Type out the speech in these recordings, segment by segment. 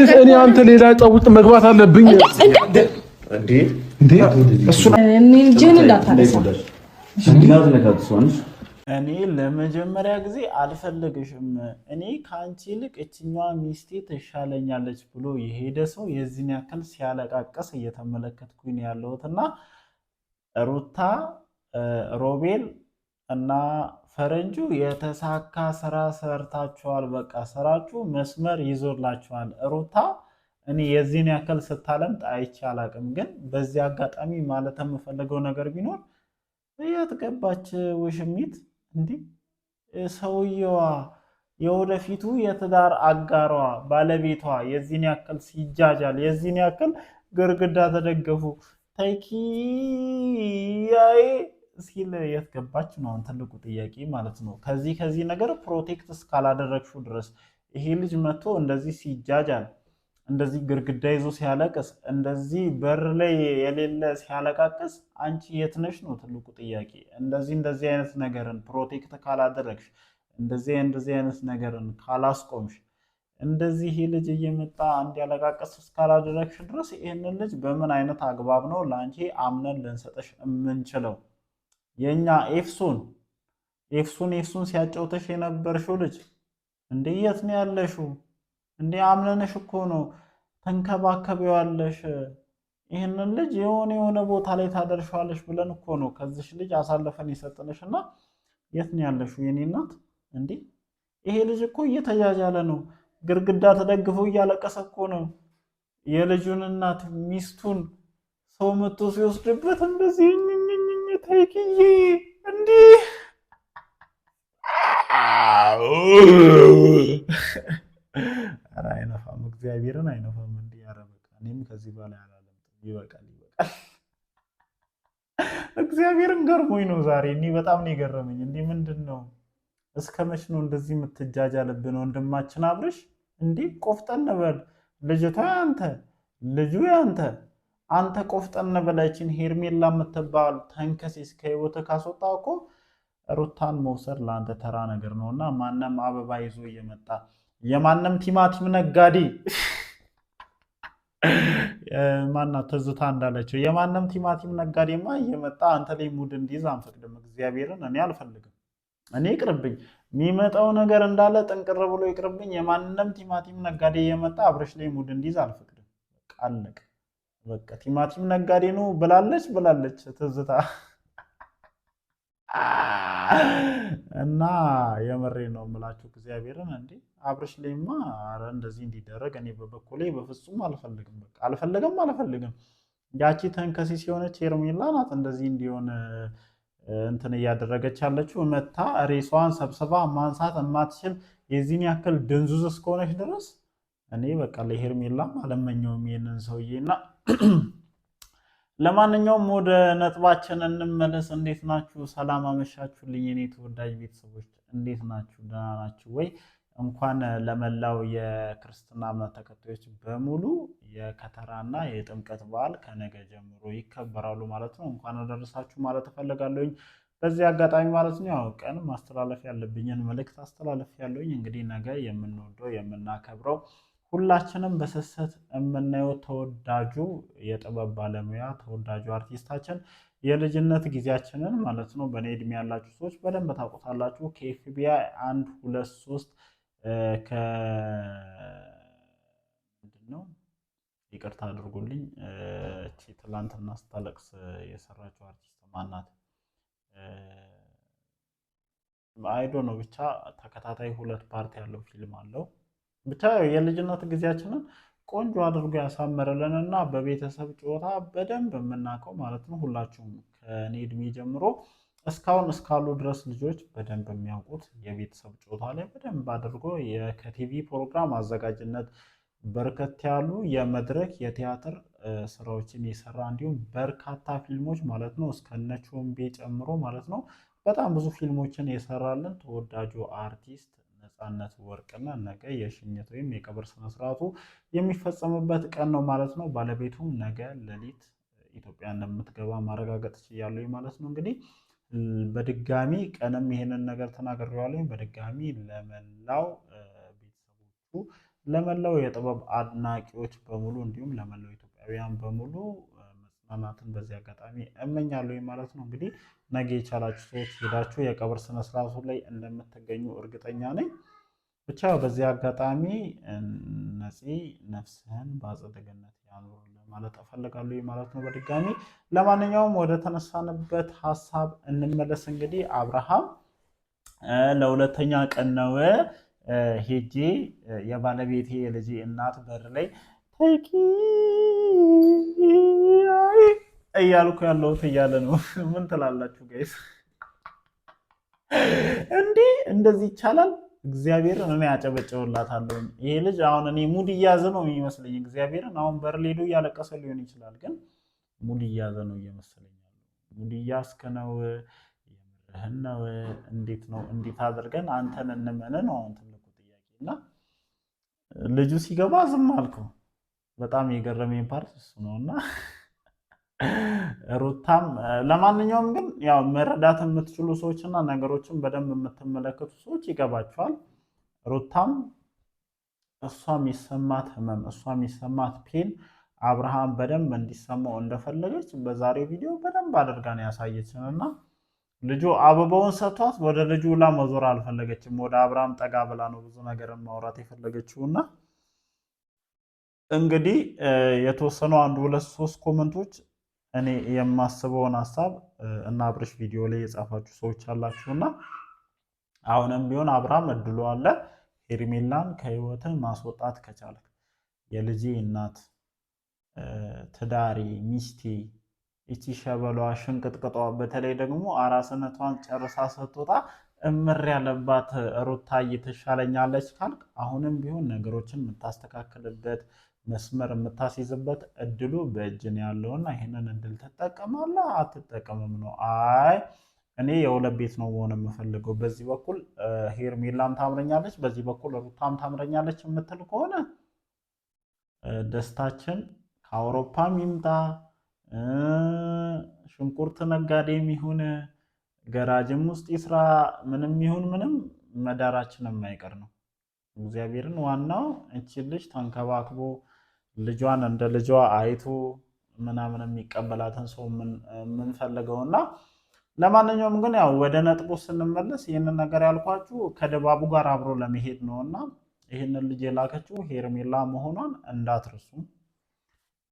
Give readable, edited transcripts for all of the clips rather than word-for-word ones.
ወይስ እኔ አንተ ሌላ ጸውጥ መግባት አለብኝ እንዴ? እኔ ለመጀመሪያ ጊዜ አልፈልግሽም፣ እኔ ከአንቺ ይልቅ እችኛዋ ሚስቴ ትሻለኛለች ብሎ የሄደ ሰው የዚህን ያክል ሲያለቃቀስ እየተመለከትኩኝ ያለሁትና ሩታ፣ ሮቤል እና ፈረንጁ የተሳካ ስራ ሰርታችኋል። በቃ ስራችሁ መስመር ይዞላችኋል። ሩታ እኔ የዚህን ያክል ስታለምጥ አይቼ አላቅም። ግን በዚህ አጋጣሚ ማለት የምፈልገው ነገር ቢኖር የት ገባች ውሽሚት? እንዲህ ሰውየዋ የወደፊቱ የትዳር አጋሯ ባለቤቷ የዚህን ያክል ሲጃጃል፣ የዚህን ያክል ግርግዳ ተደገፉ ተኪያዬ ሲል የት ገባች ነው ትልቁ ጥያቄ ማለት ነው። ከዚህ ነገር ፕሮቴክት እስካላደረግሽው ድረስ ይሄ ልጅ መጥቶ እንደዚህ ሲጃጃል፣ እንደዚህ ግርግዳ ይዞ ሲያለቅስ፣ እንደዚህ በር ላይ የሌለ ሲያለቃቅስ አንቺ የት ነሽ ነው ትልቁ ጥያቄ። እንደዚህ አይነት ነገርን ፕሮቴክት ካላደረግሽ፣ እንደዚህ አይነት ነገርን ካላስቆምሽ፣ እንደዚህ ይሄ ልጅ እየመጣ እንዲያለቃቅስ እስካላደረግሽ ድረስ ይህንን ልጅ በምን አይነት አግባብ ነው ለአንቺ አምነን ልንሰጠሽ የምንችለው? የኛ ኤፍሱን ሲያጫውተሽ የነበርሽው ልጅ እንዴ የት ነው ያለሽው? እንዴ አምነንሽ እኮ ነው ተንከባከቢዋለሽ። ይህንን ልጅ የሆነ ቦታ ላይ ታደርሻለሽ ብለን እኮ ነው ከዚሽ ልጅ አሳልፈን የሰጠንሽና የት ነው ያለሽው የኔ እናት? እንዴ ይሄ ልጅ እኮ እየተጃጃለ ነው፣ ግርግዳ ተደግፎ እያለቀሰ እኮ ነው። የልጁን እናት ሚስቱን ሰው መጥቶ ሲወስድበት እንደዚህ ተይክዬ እንዲህ አይነፋም፣ እግዚአብሔርን አይነፋም። እንዲህ ያረበቃ እኔም ከዚህ በላይ አላለም። ይበቃል። እግዚአብሔርን ገርሞኝ ነው ዛሬ። እኔ በጣም ነው የገረመኝ። እንዲህ ምንድን ነው? እስከ መች ነው እንደዚህ የምትጃጃልብን ወንድማችን አብርሽ? እንዲህ ቆፍጠን በል። ልጅቷ ያንተ፣ ልጁ ያንተ። አንተ ቆፍጠን በላችን። ሄርሜላ የምትባል ተንከሴስ ከህይወት ካስወጣ እኮ ሩታን መውሰድ ለአንተ ተራ ነገር ነውና ማንም አበባ ይዞ እየመጣ የማንም ቲማቲም ነጋዴ ማናት ትዝታ እንዳለችው የማንም ቲማቲም ነጋዴማ እየመጣ አንተ ላይ ሙድ እንዲይዝ አንፈቅድም። እግዚአብሔርን እኔ አልፈልግም። እኔ ይቅርብኝ፣ የሚመጣው ነገር እንዳለ ጥንቅር ብሎ ይቅርብኝ። የማንም ቲማቲም ነጋዴ እየመጣ አብረሽ ላይ ሙድ እንዲይዝ አልፈቅድም። በቃ አለቀ። በቃ ቲማቲም ነጋዴ ነው ብላለች ትዝታ እና የመሬ ነው የምላችሁ እግዚአብሔርን። እንዴ አብርሽ ላይማ አረ እንደዚህ እንዲደረግ እኔ በበኩሌ በፍጹም አልፈልግም። በቃ አልፈልግም። ያቺ ተንከሲስ የሆነች ሄርሜላ ናት እንደዚህ እንዲሆን እንትን እያደረገች ያለችው። መታ ሬሷን ሰብስባ ማንሳት የማትችል የዚህን ያክል ድንዙዝ እስከሆነች ድረስ እኔ በቃ ለሄርሜላም አለመኘውም ይሄንን ሰውዬና ለማንኛውም ወደ ነጥባችን እንመለስ። እንዴት ናችሁ? ሰላም አመሻችሁልኝ የኔ ተወዳጅ ቤተሰቦች፣ እንዴት ናችሁ? ደህና ናችሁ ወይ? እንኳን ለመላው የክርስትና እምነት ተከታዮች በሙሉ የከተራና የጥምቀት በዓል ከነገ ጀምሮ ይከበራሉ ማለት ነው። እንኳን አደረሳችሁ ማለት እፈልጋለሁኝ በዚህ አጋጣሚ ማለት ነው። ያው ቀን ማስተላለፍ ያለብኝን መልእክት አስተላለፍ ያለሁኝ። እንግዲህ ነገ የምንወደው የምናከብረው ሁላችንም በስስት የምናየው ተወዳጁ የጥበብ ባለሙያ ተወዳጁ አርቲስታችን የልጅነት ጊዜያችንን ማለት ነው በእኔ እድሜ ያላችሁ ሰዎች በደንብ ታውቁታላችሁ። ከኤፍቢአይ 1 2 3 ምንድን ነው ይቅርታ አድርጉልኝ፣ እቺ ትላንትና ስታለቅስ የሰራችው አርቲስት ማናት? አይዶ ነው ብቻ ተከታታይ 2 ፓርት ያለው ፊልም አለው። ብቻ የልጅነት ጊዜያችንን ቆንጆ አድርጎ ያሳመረልን እና በቤተሰብ ጨዋታ በደንብ የምናውቀው ማለት ነው። ሁላችሁም ከኔ እድሜ ጀምሮ እስካሁን እስካሉ ድረስ ልጆች በደንብ የሚያውቁት የቤተሰብ ጨዋታ ላይ በደንብ አድርጎ ከቲቪ ፕሮግራም አዘጋጅነት በርከት ያሉ የመድረክ የቲያትር ስራዎችን የሰራ እንዲሁም በርካታ ፊልሞች ማለት ነው እስከነ ቾምቤ ጨምሮ ማለት ነው በጣም ብዙ ፊልሞችን የሰራልን ተወዳጁ አርቲስት ነፃነት ወርቅነህ ነገ የሽኝት ወይም የቀብር ስነስርዓቱ የሚፈጸምበት ቀን ነው ማለት ነው። ባለቤቱም ነገ ሌሊት ኢትዮጵያ እንደምትገባ ማረጋገጥ ችያለሁ ማለት ነው። እንግዲህ በድጋሚ ቀንም ይሄንን ነገር ተናግሬዋለሁ። በድጋሚ ለመላው ቤተሰቦቹ ለመላው የጥበብ አድናቂዎች በሙሉ እንዲሁም ለመላው ኢትዮጵያውያን በሙሉ መጽናናትን በዚህ አጋጣሚ እመኛለሁ ማለት ነው። እንግዲህ ነገ የቻላችሁ ሰዎች ሄዳችሁ የቀብር ስነስርዓቱ ላይ እንደምትገኙ እርግጠኛ ነኝ። ብቻ በዚህ አጋጣሚ ነፂ ነፍስህን በአጸደ ገነት ያኑር ማለት እፈልጋለሁ ማለት ነው በድጋሚ። ለማንኛውም ወደ ተነሳንበት ሀሳብ እንመለስ። እንግዲህ አብርሃም ለሁለተኛ ቀን ነው ሄጄ የባለቤቴ የልጄ እናት በር ላይ ተኪ እያልኩ ያለሁት እያለ ነው። ምን ትላላችሁ ጋይስ? እንዲህ እንደዚህ ይቻላል? እግዚአብሔርን እኔ አጨበጭብላታለሁ። ይሄ ልጅ አሁን እኔ ሙድ እያዘ ነው የሚመስለኝ። እግዚአብሔርን አሁን በር ሄዶ እያለቀሰ ሊሆን ይችላል፣ ግን ሙድ እያዘ ነው እየመሰለኝ። ሙድ እያዝክ ነው? የምርህን ነው? እንዴት ነው? እንዴት አድርገን አንተን እንመን ነው አሁን ትልቁ ጥያቄ። እና ልጁ ሲገባ ዝም አልከው። በጣም የገረመኝ ፓርት እሱ ነው። እና ሩታም ለማንኛውም ግን ያው መረዳት የምትችሉ ሰዎች እና ነገሮችን በደንብ የምትመለከቱ ሰዎች ይገባቸዋል። ሩታም እሷ የሚሰማት ህመም፣ እሷ የሚሰማት ፔን አብርሃም በደንብ እንዲሰማው እንደፈለገች በዛሬው ቪዲዮ በደንብ አድርጋ ነው ያሳየችን። እና ልጁ አበባውን ሰጥቷት ወደ ልጁ ላ መዞር አልፈለገችም። ወደ አብርሃም ጠጋ ብላ ነው ብዙ ነገር ማውራት የፈለገችው። እና እንግዲህ የተወሰኑ 1 2 3 ኮመንቶች እኔ የማስበውን ሀሳብ እና አብርሽ ቪዲዮ ላይ የጻፋችሁ ሰዎች አላችሁና አሁንም ቢሆን አብርሃም እድሉ አለ። ሄርሜላን ከህይወት ማስወጣት ከቻልክ የልጄ እናት፣ ትዳሬ፣ ሚስቴ፣ እቺ ሸበሏ ሽንቅጥቅጧ፣ በተለይ ደግሞ አራስነቷን ጨርሳ ስትወጣ እምር ያለባት ሩታዬ ትሻለኛለች ካልክ አሁንም ቢሆን ነገሮችን የምታስተካክልበት መስመር የምታስይዝበት እድሉ በእጅን ያለውና ይህንን እድል ትጠቀማለህ አትጠቀምም ነው። አይ እኔ የሁለት ቤት ነው መሆን የምፈልገው፣ በዚህ በኩል ሄርሜላም ታምረኛለች፣ በዚህ በኩል ሩታም ታምረኛለች የምትል ከሆነ ደስታችን ከአውሮፓም ይምጣ ሽንኩርት ነጋዴም ይሁን ገራጅም ውስጥ ይስራ ምንም ይሁን ምንም መዳራችን የማይቀር ነው። እግዚአብሔርን ዋናው እቺን ልጅ ተንከባክቦ ልጇን እንደ ልጇ አይቶ ምናምን የሚቀበላትን ሰው የምንፈልገውና ለማንኛውም ግን ያው ወደ ነጥቡ ስንመለስ ይህንን ነገር ያልኳችሁ ከድባቡ ጋር አብሮ ለመሄድ ነውና ይህንን ልጅ የላከችው ሄርሜላ መሆኗን እንዳትርሱ።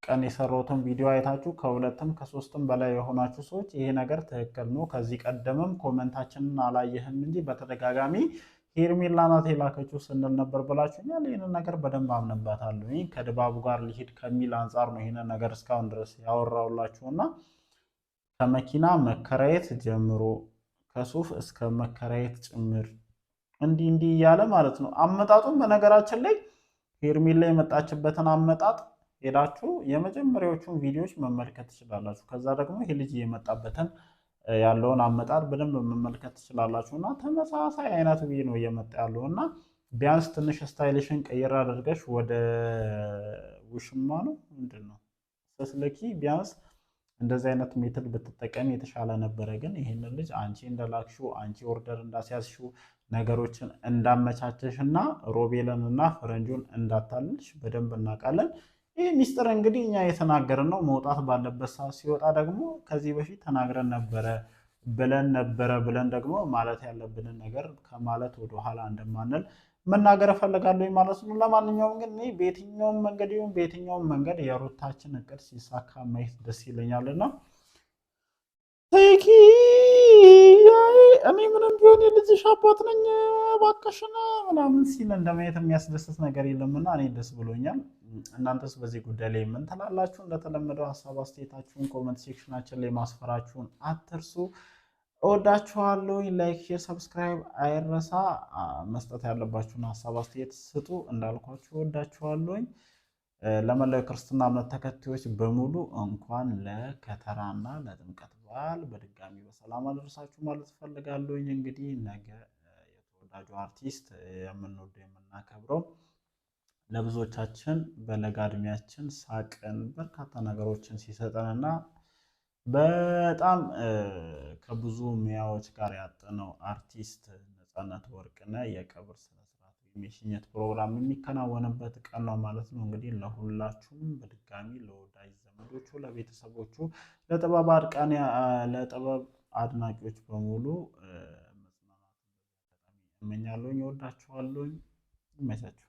ቀን የሰራሁትን ቪዲዮ አይታችሁ ከ2ም ከ3ም በላይ የሆናችሁ ሰዎች ይሄ ነገር ትክክል ነው፣ ከዚህ ቀደምም ኮመንታችንን አላየህም እንጂ በተደጋጋሚ ሄርሜላ ናት የላከችው ስንል ነበር ብላችሁኛል። ይህንን ነገር በደንብ አምንባታለሁ። ከድባቡ ጋር ሊሄድ ከሚል አንጻር ነው ይህንን ነገር እስካሁን ድረስ ያወራውላችሁና ከመኪና መከራየት ጀምሮ ከሱፍ እስከ መከራየት ጭምር እንዲህ እያለ ማለት ነው አመጣጡም። በነገራችን ላይ ሄርሜላ የመጣችበትን አመጣጥ ሄዳችሁ የመጀመሪያዎቹን ቪዲዮዎች መመልከት ትችላላችሁ። ከዛ ደግሞ ይሄ ልጅ የመጣበትን ያለውን አመጣጥ በደንብ መመልከት ትችላላችሁ። እና ተመሳሳይ አይነት ቪዲዮ ነው እየመጣ ያለው እና ቢያንስ ትንሽ ስታይልሽን ቀይር አድርገሽ ወደ ውሽማ ነው ምንድን ነው ስስልኪ ቢያንስ እንደዚህ አይነት ሜትድ ብትጠቀም የተሻለ ነበረ። ግን ይህንን ልጅ አንቺ እንደላክሽው አንቺ ኦርደር እንዳስያዝሽው ነገሮችን እንዳመቻቸሽ እና ሮቤልን እና ፈረንጁን እንዳታልልሽ በደንብ እናውቃለን። ይህ ሚስጥር እንግዲህ እኛ የተናገርን ነው። መውጣት ባለበት ሰዓት ሲወጣ ደግሞ ከዚህ በፊት ተናግረን ነበረ ብለን ደግሞ ማለት ያለብንን ነገር ከማለት ወደኋላ እንደማንል መናገር እፈልጋለሁ ማለት ነው። ለማንኛውም ግን በየትኛውም መንገድ የሩታችን እቅድ ሲሳካ ማየት ደስ ይለኛልና እኔ ምንም ቢሆን የልጅሽ አባት ነኝ እባክሽን ምናምን ሲል እንደማየት የሚያስደስት ነገር የለምና እኔ ደስ ብሎኛል። እናንተስ በዚህ ጉዳይ ላይ ምን ትላላችሁ? እንደተለመደው ሀሳብ አስተያየታችሁን ኮመንት ሴክሽናችን ላይ ማስፈራችሁን አትርሱ። እወዳችኋለሁ። ላይክ፣ ሼር፣ ሰብስክራይብ አይረሳ። መስጠት ያለባችሁን ሀሳብ አስተያየት ስጡ። እንዳልኳችሁ እወዳችኋለሁኝ። ለመላው ክርስትና እምነት ተከታዮች በሙሉ እንኳን ለከተራና ለጥምቀት በዓል በድጋሚ በሰላም አደረሳችሁ ማለት ፈልጋለሁኝ። እንግዲህ ነገ የተወዳጁ አርቲስት የምንወደው የምናከብረው ለብዙዎቻችን በለጋ እድሜያችን ሳቅን በርካታ ነገሮችን ሲሰጠንና በጣም ከብዙ ሙያዎች ጋር ያጠነው አርቲስት ነፃነት ወርቅነህ የቀብር ስነስርዓቱ የሽኝት ፕሮግራም የሚከናወንበት ቀን ነው ማለት ነው። እንግዲህ ለሁላችሁም በድጋሚ ለወዳጅ ዘመዶቹ፣ ለቤተሰቦቹ፣ ለጥበብ አድቃን ለጥበብ አድናቂዎች በሙሉ መጽናናት እመኛለሁ። እወዳችኋለሁ። ይመቻችሁ።